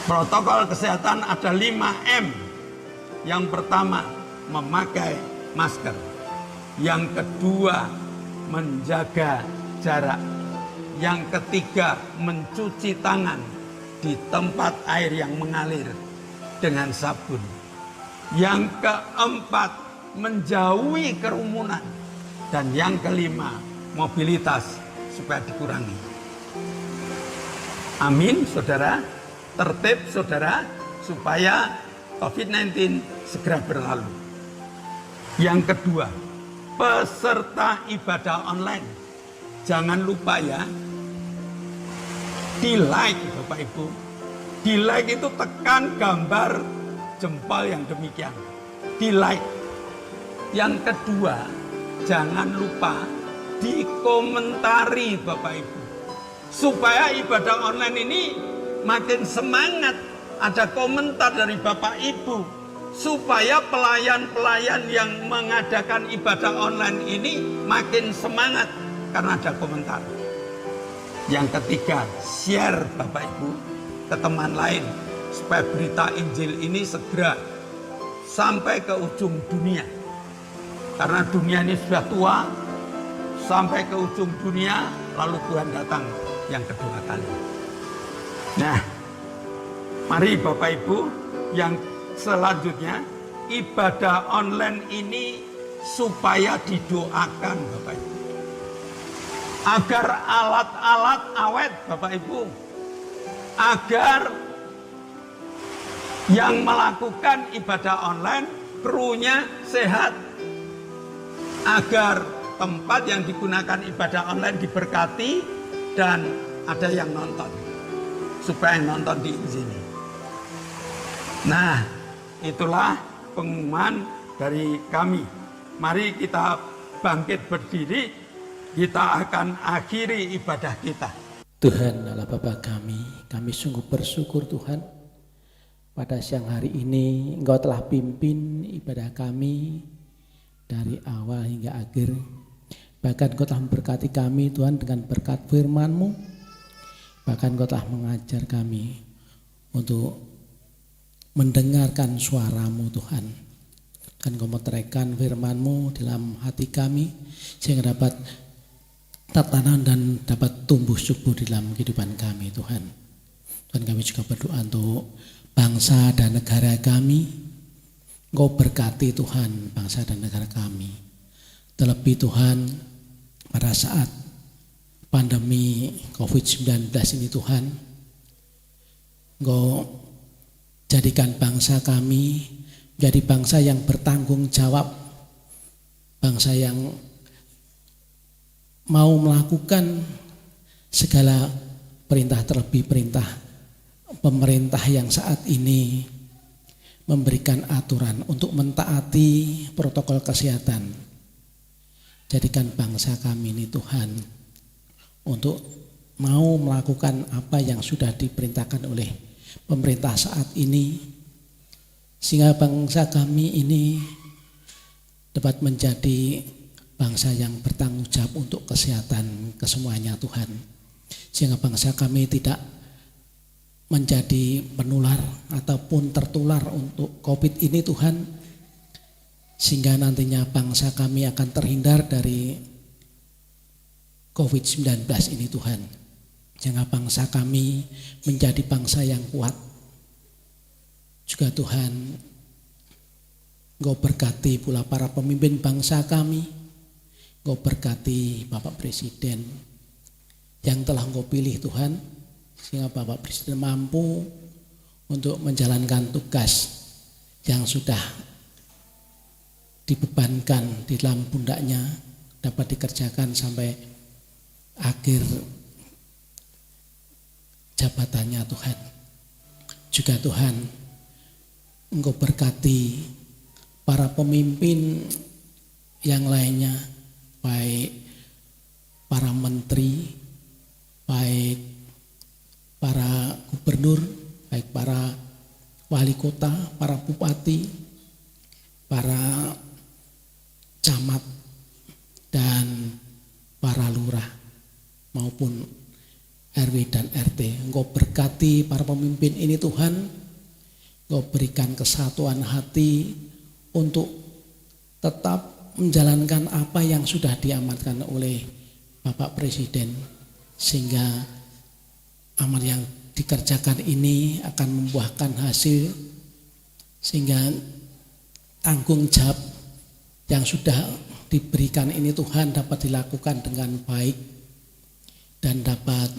Protokol kesehatan ada 5M. Yang pertama, memakai masker. Yang kedua, menjaga jarak. Yang ketiga, mencuci tangan di tempat air yang mengalir dengan sabun. Yang keempat, menjauhi kerumunan. Dan yang kelima, mobilitas supaya dikurangi. Amin, saudara. Tertib, saudara, supaya COVID-19 segera berlalu. Yang kedua, peserta ibadah online. Jangan lupa ya, di like Bapak Ibu. Di like itu tekan gambar jempol yang demikian. Di like. Yang kedua, jangan lupa dikomentari Bapak Ibu. Supaya ibadah online ini makin semangat. Ada komentar dari Bapak Ibu. supaya pelayan-pelayan yang mengadakan ibadah online ini makin semangat karena ada komentar. Yang ketiga, share Bapak Ibu ke teman lain supaya berita Injil ini segera sampai ke ujung dunia. Karena dunia ini sudah tua, sampai ke ujung dunia, lalu Tuhan datang yang kedua kali. Nah, mari Bapak Ibu, yang selanjutnya, ibadah online ini supaya didoakan Bapak Ibu. Agar alat-alat awet Bapak Ibu. Agar yang melakukan ibadah online krunya sehat. Agar tempat yang digunakan ibadah online diberkati dan ada yang nonton. Supaya yang nonton di sini. Nah, itulah pengumuman dari kami. Mari kita bangkit berdiri. Kita akan akhiri ibadah kita. Tuhan Allah Bapa kami sungguh bersyukur Tuhan. Pada siang hari ini Engkau telah pimpin ibadah kami dari awal hingga akhir. Bahkan Engkau telah memberkati kami Tuhan dengan berkat firman-Mu. Bahkan Engkau telah mengajar kami untuk mendengarkan suara-Mu Tuhan. Dan Engkau meteraikan firman-Mu dalam hati kami sehingga dapat tertanam dan dapat tumbuh subur di dalam kehidupan kami Tuhan. Dan kami juga berdoa untuk bangsa dan negara kami. Engkau berkati Tuhan bangsa dan negara kami. Terlebih Tuhan pada saat pandemi COVID-19 ini Tuhan, Engkau jadikan bangsa kami menjadi bangsa yang bertanggung jawab, bangsa yang mau melakukan segala perintah, terlebih perintah pemerintah yang saat ini memberikan aturan untuk mentaati protokol kesehatan. Jadikan bangsa kami ini Tuhan untuk mau melakukan apa yang sudah diperintahkan oleh pemerintah saat ini, sehingga bangsa kami ini dapat menjadi bangsa yang bertanggung jawab untuk kesehatan kesemuanya Tuhan. Sehingga bangsa kami tidak menjadi penular ataupun tertular untuk COVID ini Tuhan. Sehingga nantinya bangsa kami akan terhindar dari COVID-19 ini Tuhan. Sehingga bangsa kami menjadi bangsa yang kuat. Juga Tuhan, Engkau berkati pula para pemimpin bangsa kami. Engkau berkati Bapak Presiden yang telah Engkau pilih Tuhan, sehingga Bapak Presiden mampu untuk menjalankan tugas yang sudah dibebankan di dalam pundaknya dapat dikerjakan sampai akhir jabatannya Tuhan. Juga Tuhan, Engkau berkati para pemimpin yang lainnya, baik para menteri, baik para gubernur, baik para wali kota, para bupati, para camat, dan para lurah maupun RW dan RT. Engkau berkati para pemimpin ini Tuhan. Engkau berikan kesatuan hati untuk tetap menjalankan apa yang sudah diamanatkan oleh Bapak Presiden, sehingga amal yang dikerjakan ini akan membuahkan hasil, sehingga tanggung jawab yang sudah diberikan ini Tuhan dapat dilakukan dengan baik dan dapat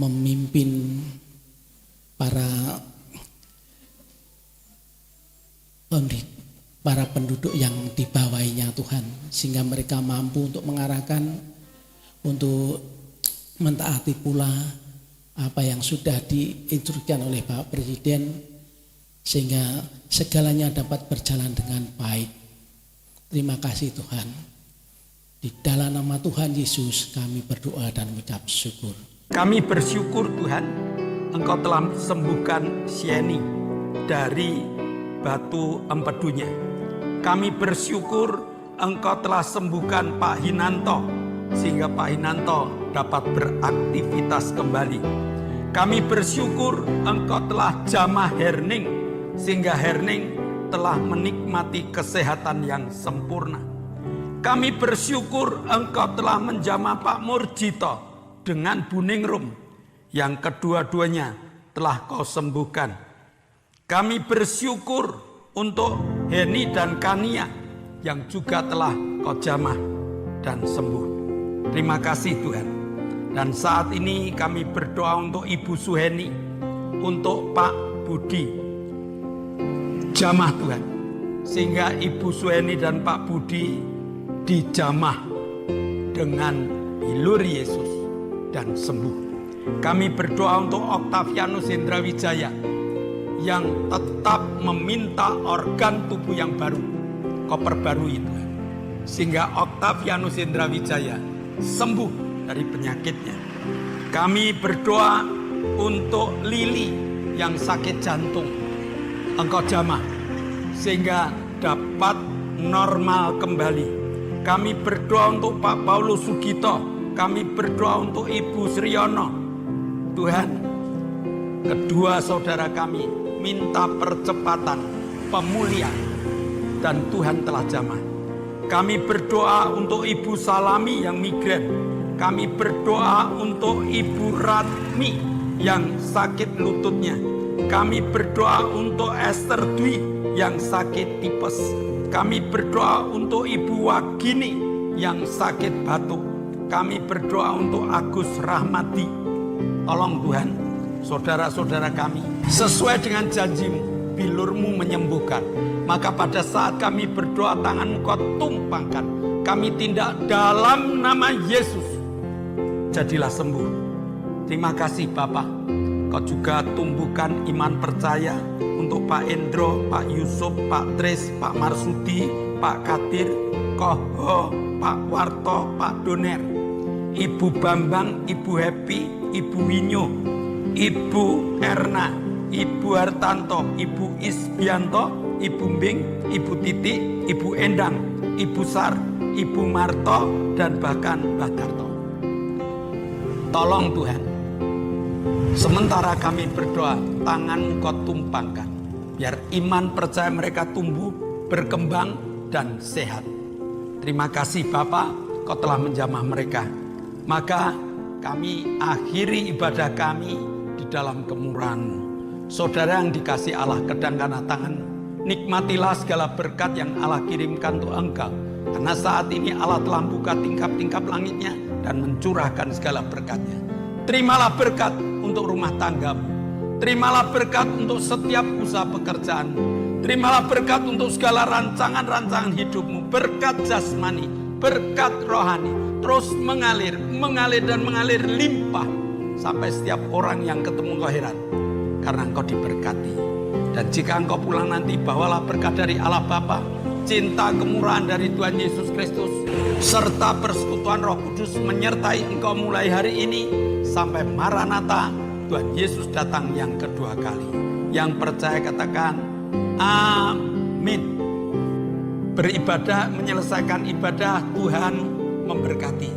memimpin para penduduk yang dibawahinya Tuhan, sehingga mereka mampu untuk mengarahkan, untuk mentaati pula apa yang sudah diinstruksikan oleh Bapak Presiden, sehingga segalanya dapat berjalan dengan baik. Terima kasih Tuhan. Di dalam nama Tuhan Yesus kami berdoa dan mengucap syukur. Kami bersyukur Tuhan, Engkau telah sembuhkan Sieni dari batu empedunya. Kami bersyukur Engkau telah sembuhkan Pak Hinanto, sehingga Pak Hinanto dapat beraktivitas kembali. Kami bersyukur Engkau telah jamah Herning, sehingga Herning telah menikmati kesehatan yang sempurna. Kami bersyukur Engkau telah menjamah Pak Murjito dengan Buningrum, yang kedua-duanya telah Kau sembuhkan. Kami bersyukur untuk Heni dan Kania yang juga telah Kau jamah dan sembuh. Terima kasih Tuhan. Dan saat ini kami berdoa untuk Ibu Suheni, untuk Pak Budi. Jamah Tuhan, sehingga Ibu Suheni dan Pak Budi dijamah dengan bilur Yesus dan sembuh. Kami berdoa untuk Oktavianus Hendrawijaya yang tetap meminta organ tubuh yang baru. Kau perbarui Tuhan, sehingga Oktavianus Hendrawijaya sembuh dari penyakitnya. Kami berdoa untuk Lili yang sakit jantung. Engkau jamah sehingga dapat normal kembali. Kami berdoa untuk Pak Paulus Sugito. Kami berdoa untuk Ibu Sriono. Tuhan, kedua saudara kami minta percepatan pemulihan, dan Tuhan telah jamah. Kami berdoa untuk Ibu Salami yang migren. Kami berdoa untuk Ibu Ratmi yang sakit lututnya. Kami berdoa untuk Esther Dwi yang sakit tipes. Kami berdoa untuk Ibu Wagini yang sakit batuk. Kami berdoa untuk Agus Rahmati. Tolong Tuhan, saudara-saudara kami, sesuai dengan janji-Mu, bilur-Mu menyembuhkan. Maka pada saat kami berdoa, tangan Kau tumpangkan. Kami tindak dalam nama Yesus. Jadilah sembuh. Terima kasih Bapak. Kau juga tumbuhkan iman percaya untuk Pak Endro, Pak Yusuf, Pak Tris, Pak Marsudi, Pak Kadir, Koho, Pak Warto, Pak Doner, Ibu Bambang, Ibu Happy, Ibu Winyo, Ibu Erna, Ibu Hartanto, Ibu Isbianto, Ibu Mbing, Ibu Titi, Ibu Endang, Ibu Sar, Ibu Marto, dan bahkan Mbah Darto. Tolong Tuhan, sementara kami berdoa, tangan Kau tumpangkan, biar iman percaya mereka tumbuh, berkembang, dan sehat. Terima kasih Bapak, Kau telah menjamah mereka. Maka kami akhiri ibadah kami di dalam kemurahan-Mu. Saudara yang dikasih Allah, kedangkan tangan, nikmatilah segala berkat yang Allah kirimkan untuk engkau. Karena saat ini Allah telah buka tingkap-tingkap langitnya dan mencurahkan segala berkatnya. Terimalah berkat untuk rumah tanggamu. Terimalah berkat untuk setiap usaha pekerjaan. Terimalah berkat untuk segala rancangan-rancangan hidupmu. Berkat jasmani, berkat rohani. Terus mengalir dan mengalir limpah. Sampai setiap orang yang ketemu kau heran. Karena engkau diberkati. Dan jika engkau pulang nanti, bawalah berkat dari Allah Bapa, cinta kemurahan dari Tuhan Yesus Kristus, serta persekutuan Roh Kudus menyertai engkau mulai hari ini sampai Maranatha, Tuhan Yesus datang yang kedua kali. Yang percaya katakan amin. Beribadah, menyelesaikan ibadah, Tuhan memberkati.